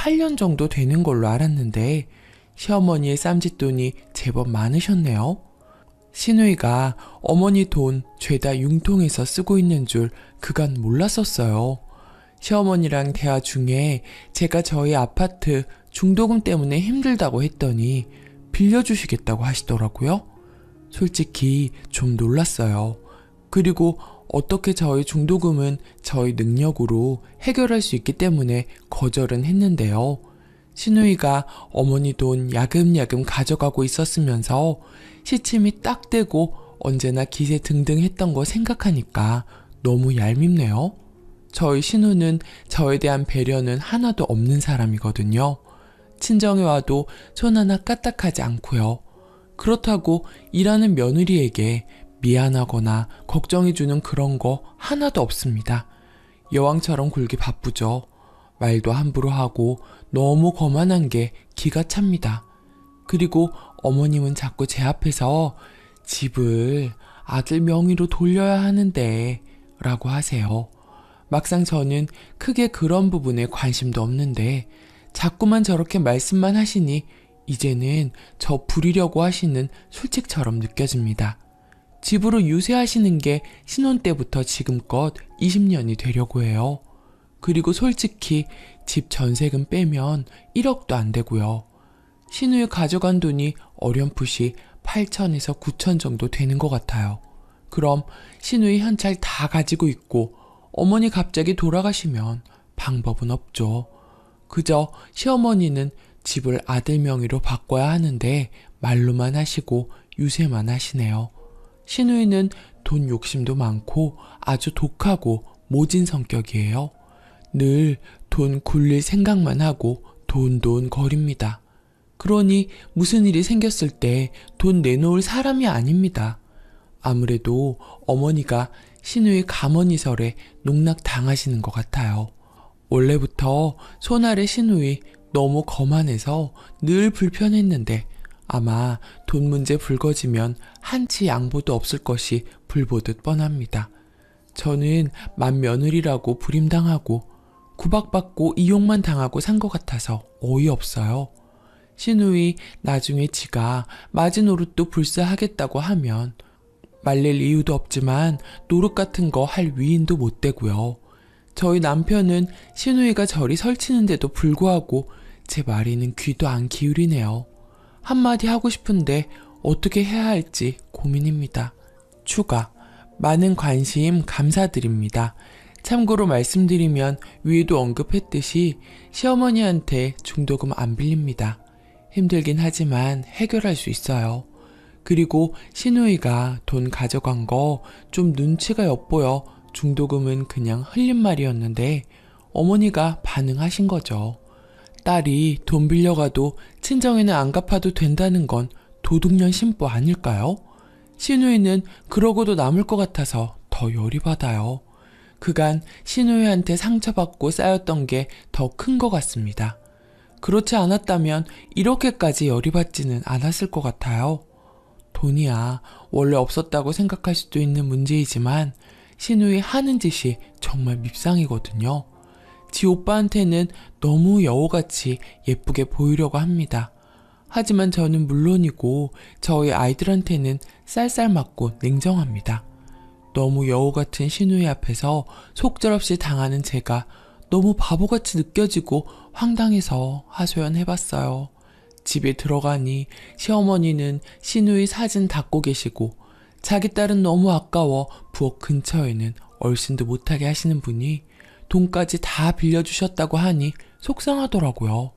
8년 정도 되는 걸로 알았는데 시어머니의 쌈짓돈이 제법 많으셨네요. 시누이가 어머니 돈 죄다 융통해서 쓰고 있는 줄 그간 몰랐었어요. 시어머니랑 대화 중에 제가 저희 아파트 중도금 때문에 힘들다고 했더니 빌려주시겠다고 하시더라고요. 솔직히 좀 놀랐어요. 그리고 어떻게 저희 중도금은 저희 능력으로 해결할 수 있기 때문에 거절은 했는데요. 시누이가 어머니 돈 야금야금 가져가고 있었으면서 시침이 딱 떼고 언제나 기세 등등 했던 거 생각하니까 너무 얄밉네요. 저희 신우는 저에 대한 배려는 하나도 없는 사람이거든요. 친정에 와도 손 하나 까딱하지 않고요. 그렇다고 일하는 며느리에게 미안하거나 걱정해주는 그런 거 하나도 없습니다. 여왕처럼 굴기 바쁘죠. 말도 함부로 하고 너무 거만한 게 기가 찹니다. 그리고 어머님은 자꾸 제 앞에서 집을 아들 명의로 돌려야 하는데 라고 하세요. 막상 저는 크게 그런 부분에 관심도 없는데 자꾸만 저렇게 말씀만 하시니 이제는 저 부리려고 하시는 술책처럼 느껴집니다. 집으로 유세하시는 게 신혼 때부터 지금껏 20년이 되려고 해요. 그리고 솔직히 집 전세금 빼면 1억도 안 되고요. 신우이 가져간 돈이 어렴풋이 8천에서 9천 정도 되는 것 같아요. 그럼 신우이 현찰 다 가지고 있고 어머니 갑자기 돌아가시면 방법은 없죠. 그저 시어머니는 집을 아들 명의로 바꿔야 하는데 말로만 하시고 유세만 하시네요. 시누이는 돈 욕심도 많고 아주 독하고 모진 성격이에요. 늘 돈 굴릴 생각만 하고 돈 거립니다. 그러니 무슨 일이 생겼을 때 돈 내놓을 사람이 아닙니다. 아무래도 어머니가 시누이 가머니설에 농락당하시는 것 같아요. 원래부터 손아래 시누이 너무 거만해서 늘 불편했는데 아마 돈 문제 불거지면 한치 양보도 없을 것이 불보듯 뻔합니다. 저는 맏며느리라고 부림당하고 구박받고 이용만 당하고 산 것 같아서 어이없어요. 시누이 나중에 지가 마지노릇도 불사하겠다고 하면 말릴 이유도 없지만 노릇 같은 거 할 위인도 못 되고요. 저희 남편은 시누이가 저리 설치는데도 불구하고 제 말에는 귀도 안 기울이네요. 한마디 하고 싶은데 어떻게 해야 할지 고민입니다. 추가, 많은 관심 감사드립니다. 참고로 말씀드리면 위에도 언급했듯이 시어머니한테 중도금 안 빌립니다. 힘들긴 하지만 해결할 수 있어요. 그리고 시누이가 돈 가져간 거 좀 눈치가 엿보여 중도금은 그냥 흘린 말이었는데 어머니가 반응하신 거죠. 딸이 돈 빌려가도 친정에는 안 갚아도 된다는 건 도둑년 심보 아닐까요? 시누이는 그러고도 남을 것 같아서 더 열이 받아요. 그간 시누이한테 상처받고 쌓였던 게 더 큰 것 같습니다. 그렇지 않았다면 이렇게까지 열이 받지는 않았을 것 같아요. 돈이야 원래 없었다고 생각할 수도 있는 문제이지만 시누이 하는 짓이 정말 밉상이거든요. 지 오빠한테는 너무 여우같이 예쁘게 보이려고 합니다. 하지만 저는 물론이고 저희 아이들한테는 쌀쌀맞고 냉정합니다. 너무 여우 같은 시누이 앞에서 속절없이 당하는 제가 너무 바보같이 느껴지고 황당해서 하소연해봤어요. 집에 들어가니 시어머니는 시누이 사진 닦고 계시고 자기 딸은 너무 아까워 부엌 근처에는 얼씬도 못하게 하시는 분이 돈까지 다 빌려주셨다고 하니 속상하더라고요.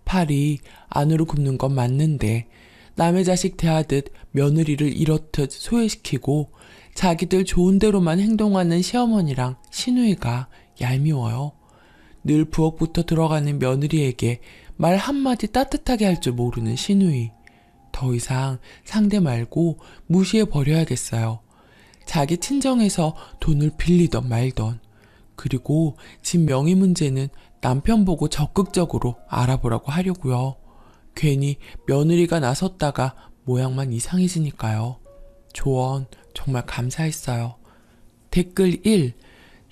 팔이 안으로 굽는 건 맞는데 남의 자식 대하듯 며느리를 이렇듯 소외시키고 자기들 좋은 대로만 행동하는 시어머니랑 시누이가 얄미워요. 늘 부엌부터 들어가는 며느리에게 말 한마디 따뜻하게 할 줄 모르는 시누이. 더 이상 상대 말고 무시해버려야겠어요. 자기 친정에서 돈을 빌리던 말던. 그리고 집 명의 문제는 남편 보고 적극적으로 알아보라고 하려고요. 괜히 며느리가 나섰다가 모양만 이상해지니까요. 조언 정말 감사했어요. 댓글 1.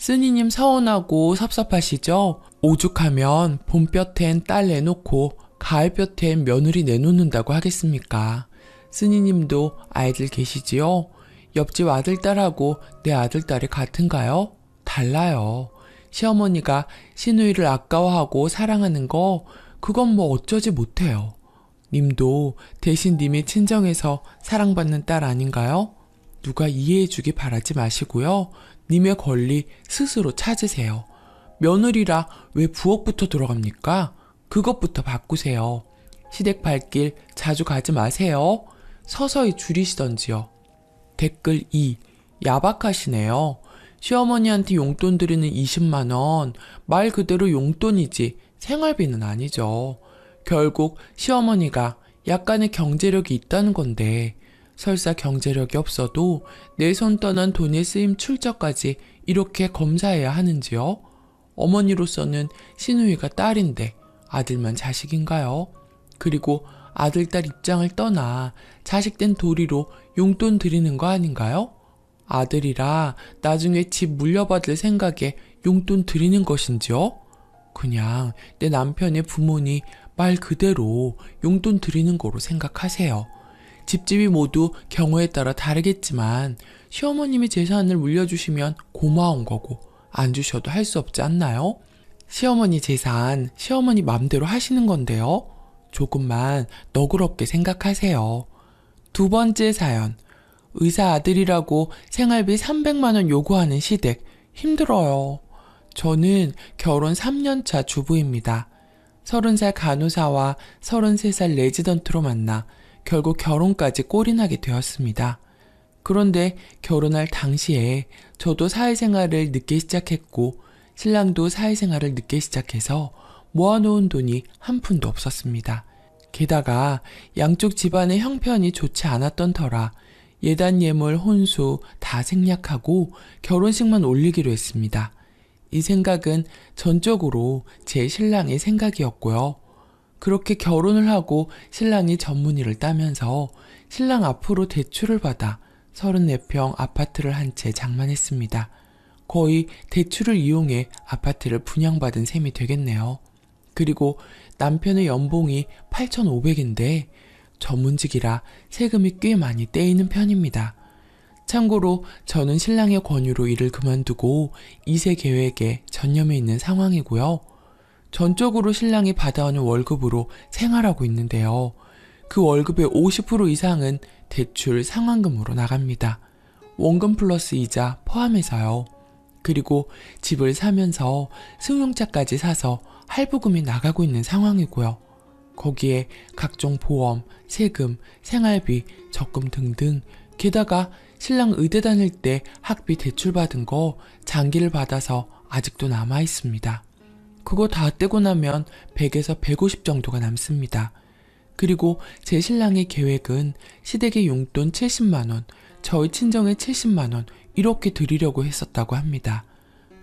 쓰니님 서운하고 섭섭하시죠? 오죽하면 봄볕엔 딸 내놓고 가을볕엔 며느리 내놓는다고 하겠습니까? 쓰니님도 아이들 계시지요? 옆집 아들딸하고 내 아들딸이 같은가요? 달라요. 시어머니가 시누이를 아까워하고 사랑하는 거 그건 뭐 어쩌지 못해요. 님도 대신 님의 친정에서 사랑받는 딸 아닌가요? 누가 이해해주기 바라지 마시고요. 님의 권리 스스로 찾으세요. 며느리라 왜 부엌부터 들어갑니까? 그것부터 바꾸세요. 시댁 발길 자주 가지 마세요. 서서히 줄이시던지요. 댓글 2. 야박하시네요. 시어머니한테 용돈 드리는 20만원, 말 그대로 용돈이지 생활비는 아니죠. 결국 시어머니가 약간의 경제력이 있다는 건데 설사 경제력이 없어도 내 손 떠난 돈의 쓰임 출처까지 이렇게 검사해야 하는지요? 어머니로서는 시누이가 딸인데 아들만 자식인가요? 그리고 아들, 딸 입장을 떠나 자식된 도리로 용돈 드리는 거 아닌가요? 아들이라 나중에 집 물려받을 생각에 용돈 드리는 것인지요? 그냥 내 남편의 부모니 말 그대로 용돈 드리는 거로 생각하세요. 집집이 모두 경우에 따라 다르겠지만 시어머님이 재산을 물려주시면 고마운 거고 안 주셔도 할 수 없지 않나요? 시어머니 재산 시어머니 맘대로 하시는 건데요. 조금만 너그럽게 생각하세요. 두 번째 사연. 의사 아들이라고 생활비 300만 원 요구하는 시댁 힘들어요. 저는 결혼 3년차 주부입니다. 30살 간호사와 33살 레지던트로 만나 결국 결혼까지 꼴인하게 되었습니다. 그런데 결혼할 당시에 저도 사회생활을 늦게 시작했고 신랑도 사회생활을 늦게 시작해서 모아놓은 돈이 한 푼도 없었습니다. 게다가 양쪽 집안의 형편이 좋지 않았던 터라 예단 예물 혼수 다 생략하고 결혼식만 올리기로 했습니다. 이 생각은 전적으로 제 신랑의 생각이었고요. 그렇게 결혼을 하고 신랑이 전문의를 따면서 신랑 앞으로 대출을 받아 34평 아파트를 한 채 장만했습니다. 거의 대출을 이용해 아파트를 분양받은 셈이 되겠네요. 그리고 남편의 연봉이 8,500인데 전문직이라 세금이 꽤 많이 떼이는 편입니다. 참고로 저는 신랑의 권유로 일을 그만두고 2세 계획에 전념해 있는 상황이고요. 전적으로 신랑이 받아오는 월급으로 생활하고 있는데요. 그 월급의 50% 이상은 대출 상환금으로 나갑니다. 원금 플러스 이자 포함해서요. 그리고 집을 사면서 승용차까지 사서 할부금이 나가고 있는 상황이고요. 거기에 각종 보험, 세금, 생활비, 적금 등등 게다가 신랑 의대 다닐 때 학비 대출 받은 거 장기를 받아서 아직도 남아 있습니다. 그거 다 떼고 나면 100에서 150 정도가 남습니다. 그리고 제 신랑의 계획은 시댁의 용돈 70만원, 저희 친정에 70만원 이렇게 드리려고 했었다고 합니다.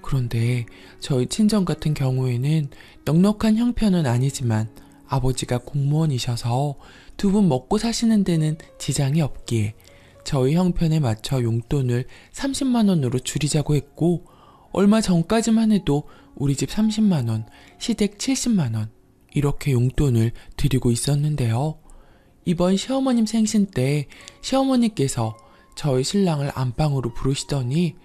그런데 저희 친정 같은 경우에는 넉넉한 형편은 아니지만 아버지가 공무원이셔서 두 분 먹고 사시는 데는 지장이 없기에 저희 형편에 맞춰 용돈을 30만원으로 줄이자고 했고 얼마 전까지만 해도 우리 집 30만원, 시댁 70만원 이렇게 용돈을 드리고 있었는데요. 이번 시어머님 생신 때 시어머니께서 저희 신랑을 안방으로 부르시더니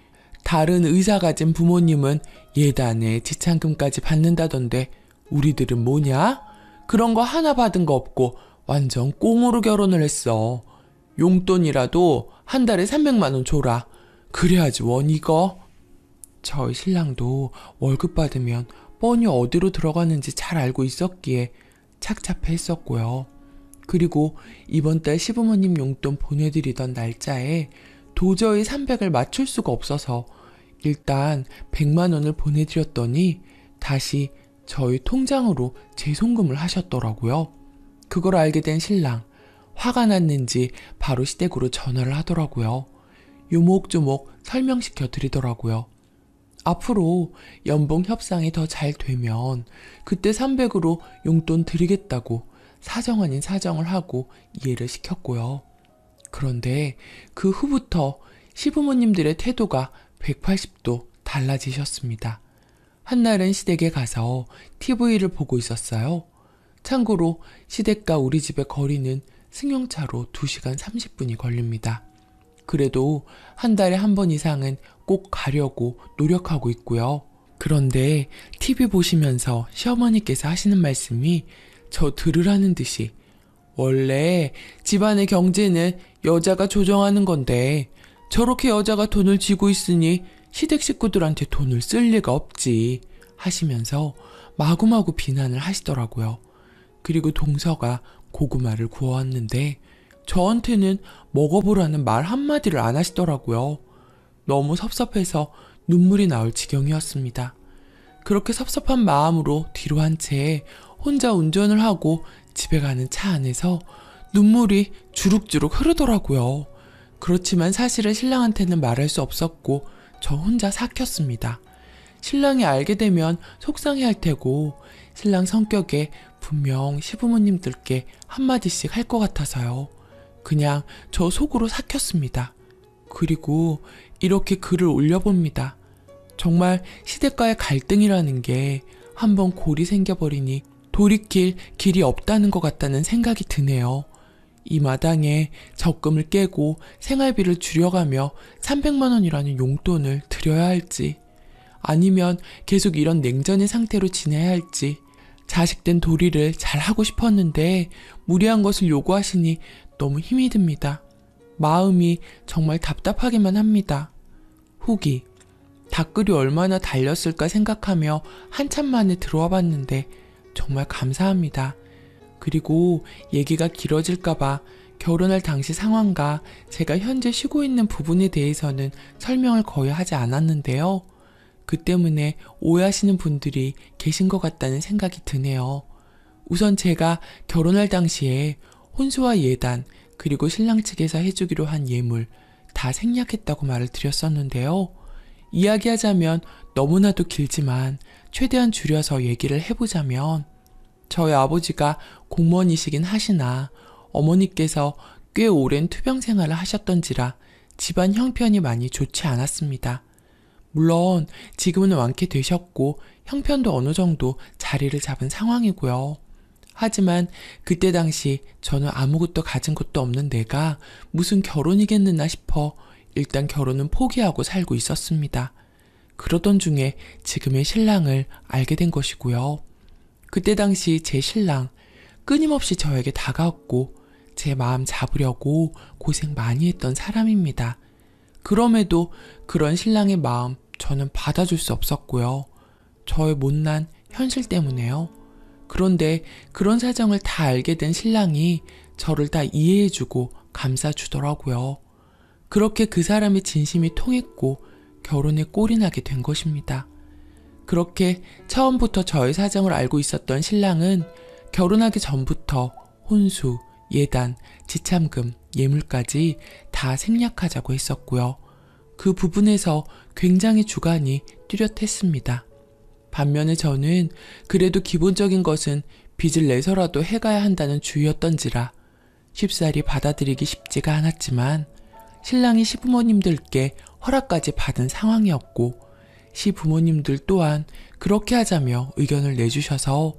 다른 의사 가진 부모님은 예단에 지참금까지 받는다던데 우리들은 뭐냐? 그런 거 하나 받은 거 없고 완전 꽁으로 결혼을 했어. 용돈이라도 한 달에 300만 원 줘라. 그래야지 원 이거. 저희 신랑도 월급 받으면 뻔히 어디로 들어가는지 잘 알고 있었기에 착잡해 했었고요. 그리고 이번 달 시부모님 용돈 보내드리던 날짜에 도저히 300을 맞출 수가 없어서 일단 100만 원을 보내드렸더니 다시 저희 통장으로 재송금을 하셨더라고요. 그걸 알게 된 신랑 화가 났는지 바로 시댁으로 전화를 하더라고요. 요목조목 설명시켜 드리더라고요. 앞으로 연봉 협상이 더 잘 되면 그때 300으로 용돈 드리겠다고 사정 아닌 사정을 하고 이해를 시켰고요. 그런데 그 후부터 시부모님들의 태도가 180도 달라지셨습니다. 한날은 시댁에 가서 TV를 보고 있었어요. 참고로 시댁과 우리 집의 거리는 승용차로 2시간 30분이 걸립니다. 그래도 한 달에 한 번 이상은 꼭 가려고 노력하고 있고요. 그런데 TV 보시면서 시어머니께서 하시는 말씀이 저 들으라는 듯이 원래 집안의 경제는 여자가 조정하는 건데 저렇게 여자가 돈을 쥐고 있으니 시댁 식구들한테 돈을 쓸 리가 없지 하시면서 마구마구 비난을 하시더라고요. 그리고 동서가 고구마를 구워왔는데 저한테는 먹어보라는 말 한마디를 안 하시더라고요. 너무 섭섭해서 눈물이 나올 지경이었습니다. 그렇게 섭섭한 마음으로 뒤로 한 채 혼자 운전을 하고 집에 가는 차 안에서 눈물이 주룩주룩 흐르더라고요. 그렇지만 사실은 신랑한테는 말할 수 없었고 저 혼자 삭혔습니다. 신랑이 알게 되면 속상해할 테고 신랑 성격에 분명 시부모님들께 한마디씩 할 것 같아서요. 그냥 저 속으로 삭혔습니다. 그리고 이렇게 글을 올려봅니다. 정말 시댁과의 갈등이라는 게 한번 골이 생겨버리니 돌이킬 길이 없다는 것 같다는 생각이 드네요. 이 마당에 적금을 깨고 생활비를 줄여가며 300만 원이라는 용돈을 드려야 할지 아니면 계속 이런 냉전의 상태로 지내야 할지 자식된 도리를 잘 하고 싶었는데 무리한 것을 요구하시니 너무 힘이 듭니다. 마음이 정말 답답하기만 합니다. 후기 댓글이 얼마나 달렸을까 생각하며 한참 만에 들어와 봤는데 정말 감사합니다. 그리고 얘기가 길어질까봐 결혼할 당시 상황과 제가 현재 쉬고 있는 부분에 대해서는 설명을 거의 하지 않았는데요. 그 때문에 오해하시는 분들이 계신 것 같다는 생각이 드네요. 우선 제가 결혼할 당시에 혼수와 예단 그리고 신랑 측에서 해주기로 한 예물 다 생략했다고 말을 드렸었는데요. 이야기하자면 너무나도 길지만 최대한 줄여서 얘기를 해보자면 저희 아버지가 공무원이시긴 하시나 어머니께서 꽤 오랜 투병 생활을 하셨던지라 집안 형편이 많이 좋지 않았습니다. 물론 지금은 완쾌되셨고 형편도 어느 정도 자리를 잡은 상황이고요. 하지만 그때 당시 저는 아무것도 가진 것도 없는 내가 무슨 결혼이겠느나 싶어 일단 결혼은 포기하고 살고 있었습니다. 그러던 중에 지금의 신랑을 알게 된 것이고요. 그때 당시 제 신랑 끊임없이 저에게 다가왔고 제 마음 잡으려고 고생 많이 했던 사람입니다. 그럼에도 그런 신랑의 마음 저는 받아줄 수 없었고요. 저의 못난 현실 때문에요. 그런데 그런 사정을 다 알게 된 신랑이 저를 다 이해해주고 감싸주더라고요. 그렇게 그 사람의 진심이 통했고 결혼에 꼴이 나게 된 것입니다. 그렇게 처음부터 저의 사정을 알고 있었던 신랑은 결혼하기 전부터 혼수, 예단, 지참금, 예물까지 다 생략하자고 했었고요. 그 부분에서 굉장히 주관이 뚜렷했습니다. 반면에 저는 그래도 기본적인 것은 빚을 내서라도 해가야 한다는 주의였던지라 쉽사리 받아들이기 쉽지가 않았지만 신랑이 시부모님들께 허락까지 받은 상황이었고 시부모님들 또한 그렇게 하자며 의견을 내주셔서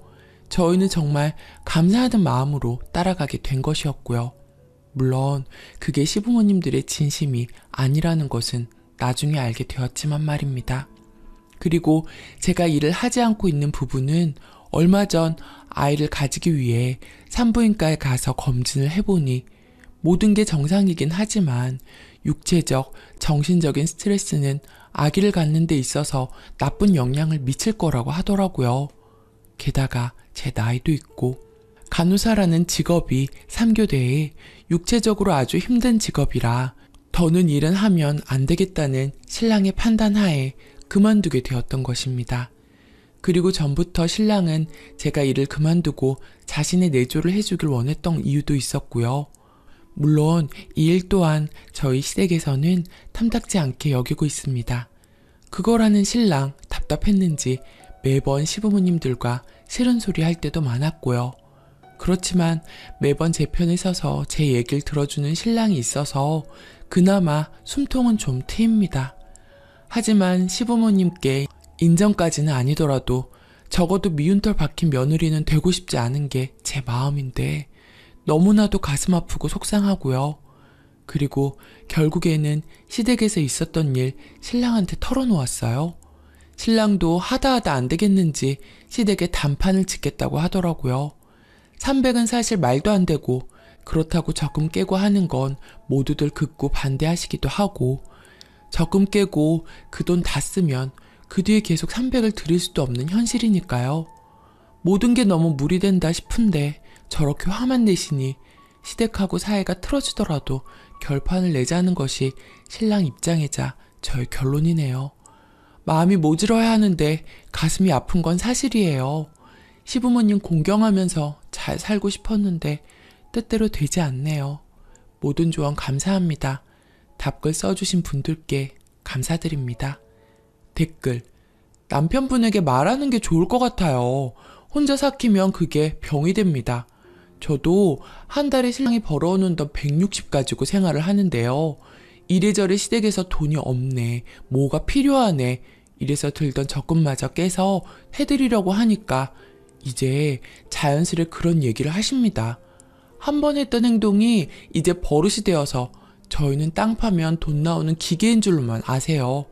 저희는 정말 감사하는 마음으로 따라가게 된 것이었고요. 물론 그게 시부모님들의 진심이 아니라는 것은 나중에 알게 되었지만 말입니다. 그리고 제가 일을 하지 않고 있는 부부는 얼마 전 아이를 가지기 위해 산부인과에 가서 검진을 해보니 모든 게 정상이긴 하지만 육체적, 정신적인 스트레스는 아기를 갖는 데 있어서 나쁜 영향을 미칠 거라고 하더라고요. 게다가 제 나이도 있고 간호사라는 직업이 3교대에 육체적으로 아주 힘든 직업이라 더는 일은 하면 안 되겠다는 신랑의 판단하에 그만두게 되었던 것입니다. 그리고 전부터 신랑은 제가 일을 그만두고 자신의 내조를 해주길 원했던 이유도 있었고요. 물론 이 일 또한 저희 시댁에서는 탐탁지 않게 여기고 있습니다. 그거라는 신랑 답답했는지 매번 시부모님들과 싫은 소리 할 때도 많았고요. 그렇지만 매번 제 편에 서서 제 얘기를 들어주는 신랑이 있어서 그나마 숨통은 좀 트입니다. 하지만 시부모님께 인정까지는 아니더라도 적어도 미운털 박힌 며느리는 되고 싶지 않은 게 제 마음인데 너무나도 가슴 아프고 속상하고요. 그리고 결국에는 시댁에서 있었던 일 신랑한테 털어놓았어요. 신랑도 하다 안 되겠는지 시댁에 단판을 짓겠다고 하더라고요. 300은 사실 말도 안 되고 그렇다고 적금 깨고 하는 건 모두들 극구 반대하시기도 하고 적금 깨고 그 돈 다 쓰면 그 뒤에 계속 300을 드릴 수도 없는 현실이니까요. 모든 게 너무 무리된다 싶은데 저렇게 화만 내시니 시댁하고 사이가 틀어지더라도 결판을 내자는 것이 신랑 입장이자 저의 결론이네요. 마음이 모질어야 하는데 가슴이 아픈 건 사실이에요. 시부모님 공경하면서 잘 살고 싶었는데 뜻대로 되지 않네요. 모든 조언 감사합니다. 답글 써주신 분들께 감사드립니다. 댓글: 남편분에게 말하는 게 좋을 것 같아요. 혼자 삭히면 그게 병이 됩니다. 저도 한 달에 신랑이 벌어오는 돈 160 가지고 생활을 하는데요. 이래저래 시댁에서 돈이 없네, 뭐가 필요하네 이래서 들던 적금마저 깨서 해드리려고 하니까 이제 자연스레 그런 얘기를 하십니다. 한 번 했던 행동이 이제 버릇이 되어서 저희는 땅 파면 돈 나오는 기계인 줄로만 아세요.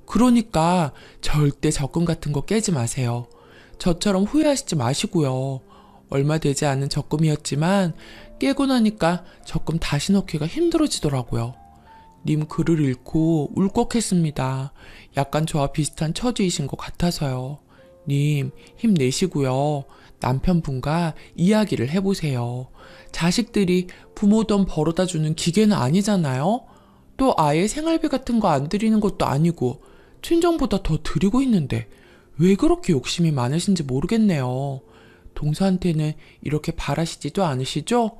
그러니까 절대 적금 같은 거 깨지 마세요. 저처럼 후회하시지 마시고요. 얼마 되지 않은 적금이었지만 깨고 나니까 적금 다시 넣기가 힘들어지더라고요. 님 글을 읽고 울컥했습니다. 약간 저와 비슷한 처지이신 것 같아서요. 님 힘내시고요. 남편분과 이야기를 해보세요. 자식들이 부모 돈 벌어다 주는 기계는 아니잖아요. 또 아예 생활비 같은 거 안 드리는 것도 아니고 친정보다 더 드리고 있는데 왜 그렇게 욕심이 많으신지 모르겠네요. 동서한테는 이렇게 바라시지도 않으시죠?